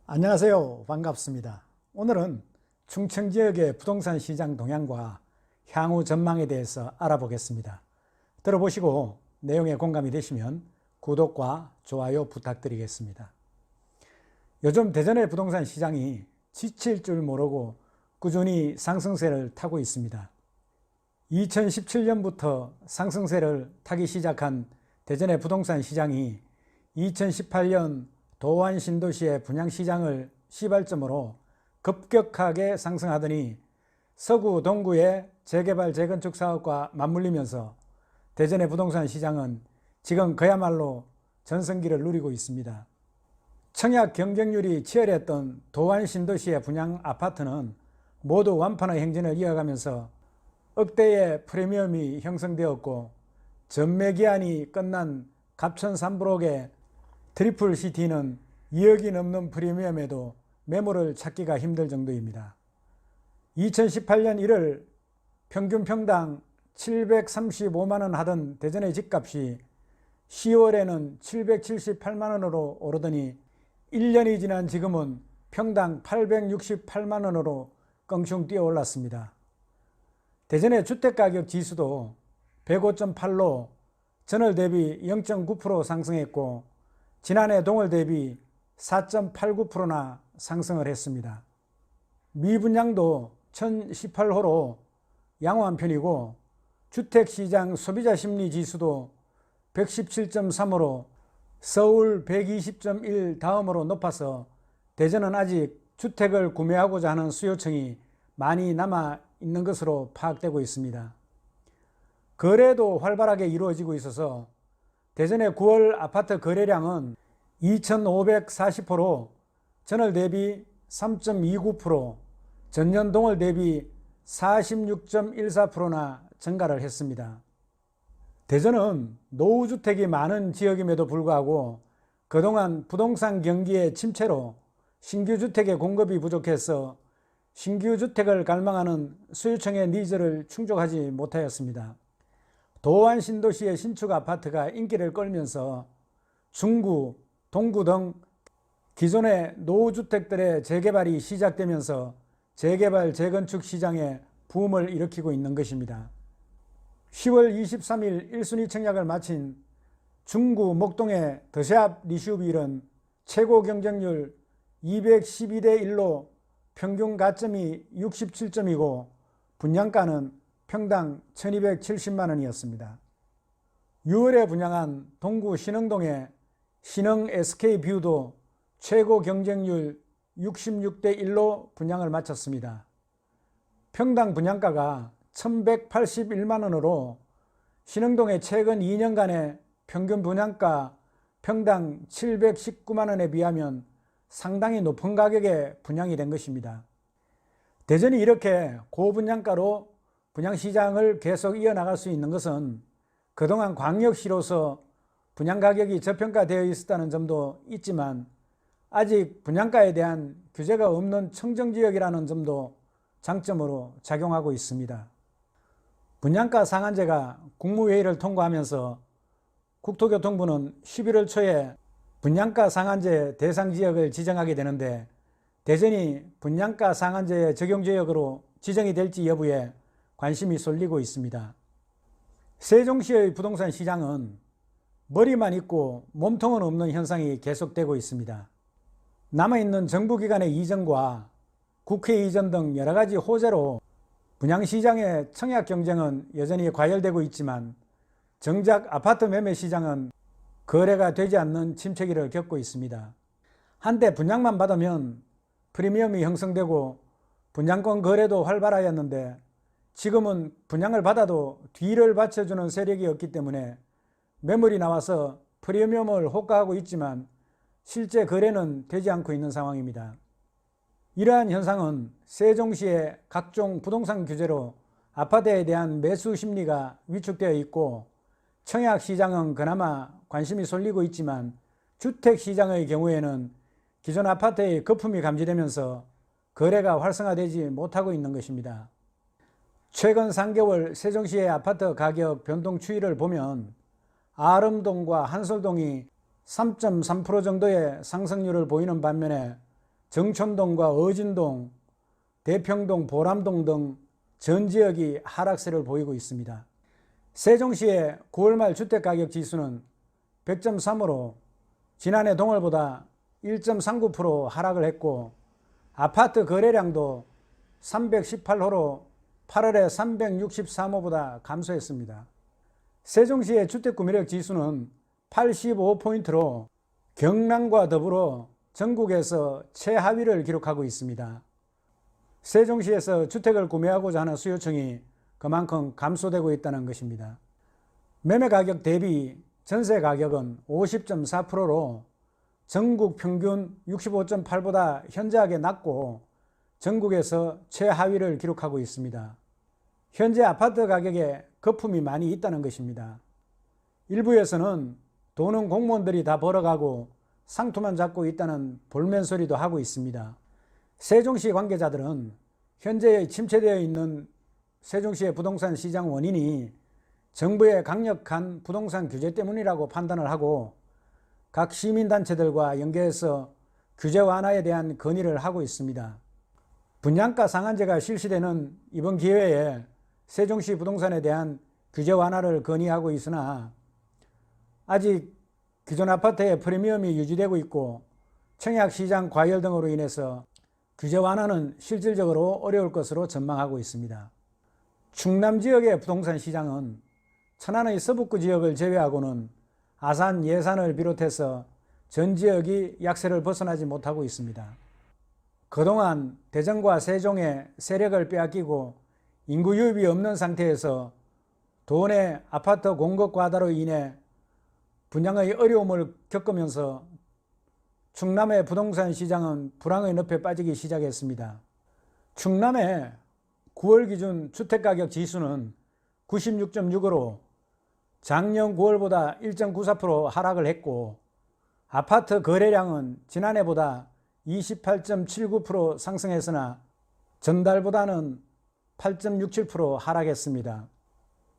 안녕하세요. 반갑습니다. 오늘은 충청 지역의 부동산 시장 동향과 향후 전망에 대해서 알아보겠습니다. 들어보시고 내용에 공감이 되시면 구독과 좋아요 부탁드리겠습니다. 요즘 대전의 부동산 시장이 지칠 줄 모르고 꾸준히 상승세를 타고 있습니다. 2017년부터 상승세를 타기 시작한 대전의 부동산 시장이 2018년 도안 신도시의 분양시장을 시발점으로 급격하게 상승하더니 서구 동구의 재개발 재건축 사업과 맞물리면서 대전의 부동산 시장은 지금 그야말로 전성기를 누리고 있습니다. 청약 경쟁률이 치열했던 도안 신도시의 분양 아파트는 모두 완판의 행진을 이어가면서 억대의 프리미엄이 형성되었고, 전매 기한이 끝난 갑천 3브록의 트리플CT는 2억이 넘는 프리미엄에도 매물을 찾기가 힘들 정도입니다. 2018년 1월 평균 평당 735만원 하던 대전의 집값이 10월에는 778만원으로 오르더니 1년이 지난 지금은 평당 868만원으로 껑충 뛰어올랐습니다. 대전의 주택가격 지수도 105.8로 전월 대비 0.9% 상승했고, 지난해 동월 대비 4.89%나 상승을 했습니다. 미분양도 1018호로 양호한 편이고, 주택시장 소비자심리지수도 117.3으로 서울 120.1 다음으로 높아서 대전은 아직 주택을 구매하고자 하는 수요층이 많이 남아 있는 것으로 파악되고 있습니다. 거래도 활발하게 이루어지고 있어서 대전의 9월 아파트 거래량은 2,540호로 전월 대비 3.29%, 전년 동월 대비 46.14%나 증가를 했습니다. 대전은 노후주택이 많은 지역임에도 불구하고 그동안 부동산 경기의 침체로 신규 주택의 공급이 부족해서 신규 주택을 갈망하는 수요층의 니즈를 충족하지 못하였습니다. 도안 신도시의 신축 아파트가 인기를 끌면서 중구, 동구 등 기존의 노후주택들의 재개발이 시작되면서 재개발, 재건축 시장에 붐을 일으키고 있는 것입니다. 10월 23일 1순위 청약을 마친 중구 목동의 더샵 리슈빌은 최고 경쟁률 212대 1로 평균 가점이 67점이고 분양가는 평당 1270만원이었습니다. 6월에 분양한 동구 신흥동의 신흥 SK뷰도 최고 경쟁률 66대 1로 분양을 마쳤습니다. 평당 분양가가 1181만원으로 신흥동의 최근 2년간의 평균 분양가 평당 719만원에 비하면 상당히 높은 가격에 분양이 된 것입니다. 대전이 이렇게 고분양가로 분양시장을 계속 이어나갈 수 있는 것은 그동안 광역시로서 분양가격이 저평가되어 있었다는 점도 있지만 아직 분양가에 대한 규제가 없는 청정지역이라는 점도 장점으로 작용하고 있습니다. 분양가 상한제가 국무회의를 통과하면서 국토교통부는 11월 초에 분양가 상한제 대상 지역을 지정하게 되는데, 대전이 분양가 상한제 적용 지역으로 지정이 될지 여부에 관심이 쏠리고 있습니다. 세종시의 부동산 시장은 머리만 있고 몸통은 없는 현상이 계속되고 있습니다. 남아있는 정부기관의 이전과 국회 이전 등 여러가지 호재로 분양시장의 청약 경쟁은 여전히 과열되고 있지만 정작 아파트 매매 시장은 거래가 되지 않는 침체기를 겪고 있습니다. 한때 분양만 받으면 프리미엄이 형성되고 분양권 거래도 활발하였는데 지금은 분양을 받아도 뒤를 받쳐주는 세력이 없기 때문에 매물이 나와서 프리미엄을 호가하고 있지만 실제 거래는 되지 않고 있는 상황입니다. 이러한 현상은 세종시의 각종 부동산 규제로 아파트에 대한 매수 심리가 위축되어 있고, 청약시장은 그나마 관심이 쏠리고 있지만 주택시장의 경우에는 기존 아파트의 거품이 감지되면서 거래가 활성화되지 못하고 있는 것입니다. 최근 3개월 세종시의 아파트 가격 변동 추이를 보면 아름동과 한솔동이 3.3% 정도의 상승률을 보이는 반면에 정촌동과 어진동, 대평동, 보람동 등 전 지역이 하락세를 보이고 있습니다. 세종시의 9월 말 주택가격 지수는 100.3으로 지난해 동월보다 1.39% 하락을 했고, 아파트 거래량도 318호로 8월에 363호보다 감소했습니다. 세종시의 주택구매력 지수는 85포인트로 경남과 더불어 전국에서 최하위를 기록하고 있습니다. 세종시에서 주택을 구매하고자 하는 수요층이 그만큼 감소되고 있다는 것입니다. 매매가격 대비 전세가격은 50.4%로 전국 평균 65.8보다 현저하게 낮고 전국에서 최하위를 기록하고 있습니다. 현재 아파트 가격에 거품이 많이 있다는 것입니다. 일부에서는 돈은 공무원들이 다 벌어가고 상투만 잡고 있다는 볼멘 소리도 하고 있습니다. 세종시 관계자들은 현재 침체되어 있는 세종시의 부동산 시장 원인이 정부의 강력한 부동산 규제 때문이라고 판단을 하고 각 시민단체들과 연계해서 규제 완화에 대한 건의를 하고 있습니다. 분양가 상한제가 실시되는 이번 기회에 세종시 부동산에 대한 규제 완화를 건의하고 있으나 아직 기존 아파트의 프리미엄이 유지되고 있고 청약시장 과열 등으로 인해서 규제 완화는 실질적으로 어려울 것으로 전망하고 있습니다. 충남 지역의 부동산 시장은 천안의 서북구 지역을 제외하고는 아산, 예산을 비롯해서 전 지역이 약세를 벗어나지 못하고 있습니다. 그동안 대전과 세종의 세력을 빼앗기고 인구 유입이 없는 상태에서 도내 아파트 공급 과다로 인해 분양의 어려움을 겪으면서 충남의 부동산 시장은 불황의 늪에 빠지기 시작했습니다. 충남의 9월 기준 주택가격 지수는 96.6으로 작년 9월보다 1.94% 하락을 했고 아파트 거래량은 지난해보다 28.79% 상승했으나 전달보다는 8.67% 하락했습니다.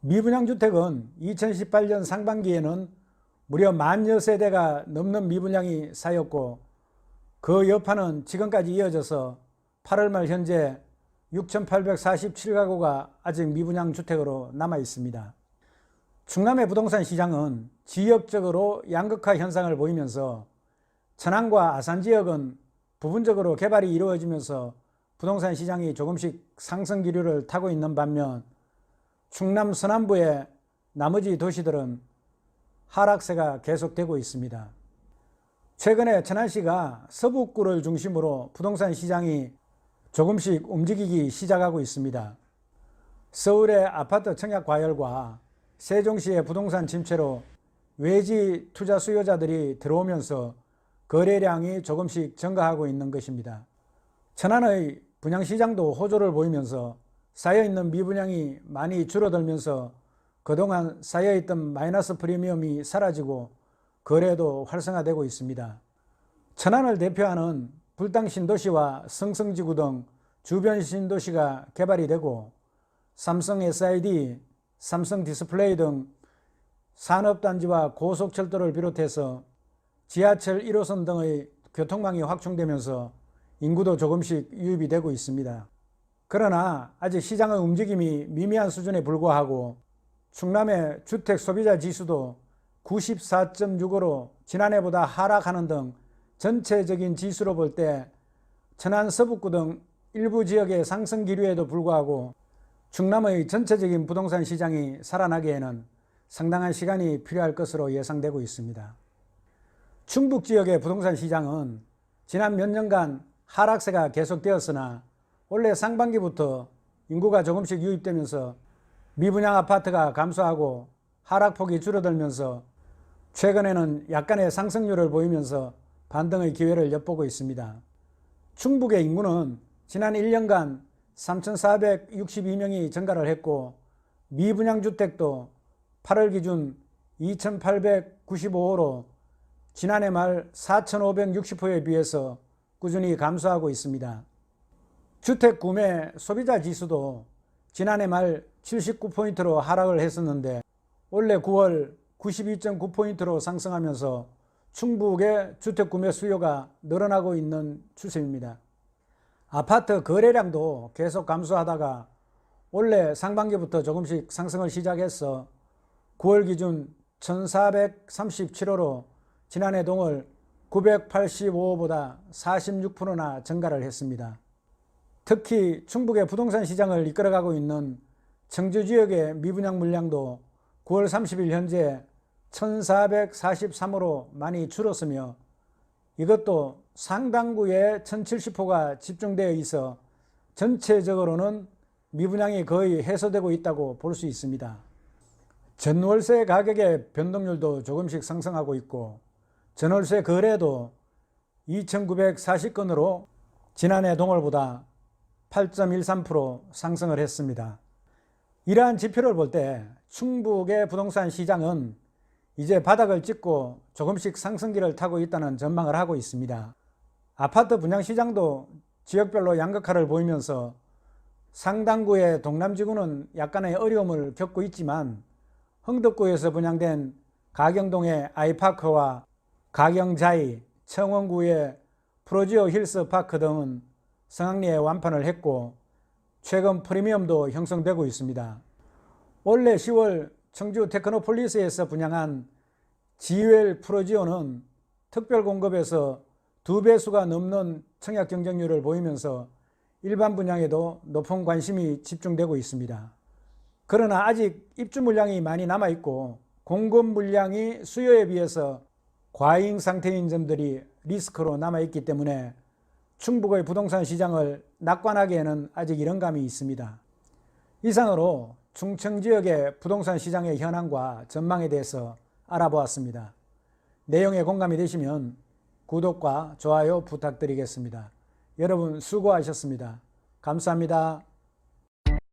미분양주택은 2018년 상반기에는 무려 10,000여 세대가 넘는 미분양이 쌓였고 그 여파는 지금까지 이어져서 8월 말 현재 6,847가구가 아직 미분양 주택으로 남아 있습니다. 충남의 부동산 시장은 지역적으로 양극화 현상을 보이면서 천안과 아산 지역은 부분적으로 개발이 이루어지면서 부동산 시장이 조금씩 상승 기류를 타고 있는 반면 충남 서남부의 나머지 도시들은 하락세가 계속되고 있습니다. 최근에 천안시가 서북구를 중심으로 부동산 시장이 조금씩 움직이기 시작하고 있습니다. 서울의 아파트 청약 과열과 세종시의 부동산 침체로 외지 투자 수요자들이 들어오면서 거래량이 조금씩 증가하고 있는 것입니다. 천안의 분양시장도 호조를 보이면서 쌓여있는 미분양이 많이 줄어들면서 그동안 쌓여있던 마이너스 프리미엄이 사라지고 거래도 활성화되고 있습니다. 천안을 대표하는 불당 신도시와 성성지구 등 주변 신도시가 개발이 되고 삼성 SID, 삼성 디스플레이 등 산업단지와 고속철도를 비롯해서 지하철 1호선 등의 교통망이 확충되면서 인구도 조금씩 유입이 되고 있습니다. 그러나 아직 시장의 움직임이 미미한 수준에 불과하고 충남의 주택 소비자 지수도 94.6으로 지난해보다 하락하는 등 전체적인 지수로 볼 때 천안 서북구 등 일부 지역의 상승 기류에도 불구하고 충남의 전체적인 부동산 시장이 살아나기에는 상당한 시간이 필요할 것으로 예상되고 있습니다. 충북 지역의 부동산 시장은 지난 몇 년간 하락세가 계속되었으나 올해 상반기부터 인구가 조금씩 유입되면서 미분양 아파트가 감소하고 하락폭이 줄어들면서 최근에는 약간의 상승률을 보이면서 반등의 기회를 엿보고 있습니다. 충북의 인구는 지난 1년간 3,462명이 증가를 했고 미분양 주택도 8월 기준 2,895호로 지난해 말 4,560호에 비해서 꾸준히 감소하고 있습니다. 주택 구매 소비자 지수도 지난해 말 79포인트로 하락을 했었는데 올해 9월 92.9포인트로 상승하면서 충북의 주택 구매 수요가 늘어나고 있는 추세입니다. 아파트 거래량도 계속 감소하다가 올해 상반기부터 조금씩 상승을 시작해서 9월 기준 1437호로 지난해 동월 985호보다 46%나 증가를 했습니다. 특히 충북의 부동산 시장을 이끌어가고 있는 청주 지역의 미분양 물량도 9월 30일 현재 1443호로 많이 줄었으며 이것도 상당구에 1070호가 집중되어 있어 전체적으로는 미분양이 거의 해소되고 있다고 볼 수 있습니다. 전월세 가격의 변동률도 조금씩 상승하고 있고 전월세 거래도 2940건으로 지난해 동월보다 8.13% 상승을 했습니다. 이러한 지표를 볼 때 충북의 부동산 시장은 이제 바닥을 찍고 조금씩 상승기를 타고 있다는 전망을 하고 있습니다. 아파트 분양 시장도 지역별로 양극화를 보이면서 상당구의 동남지구는 약간의 어려움을 겪고 있지만 흥덕구에서 분양된 가경동의 아이파크와 가경자이, 청원구의 프로지오 힐스파크 등은 성황리에 완판을 했고 최근 프리미엄도 형성되고 있습니다. 올해 10월 청주 테크노폴리스에서 분양한 지웰 프로지오는 특별 공급에서 2배수가 넘는 청약 경쟁률을 보이면서 일반 분양에도 높은 관심이 집중되고 있습니다. 그러나 아직 입주 물량이 많이 남아있고 공급 물량이 수요에 비해서 과잉 상태인 점들이 리스크로 남아있기 때문에 충북의 부동산 시장을 낙관하기에는 아직 이런 감이 있습니다. 이상으로 충청 지역의 부동산 시장의 현황과 전망에 대해서 알아보았습니다. 내용에 공감이 되시면 구독과 좋아요 부탁드리겠습니다. 여러분 수고하셨습니다. 감사합니다.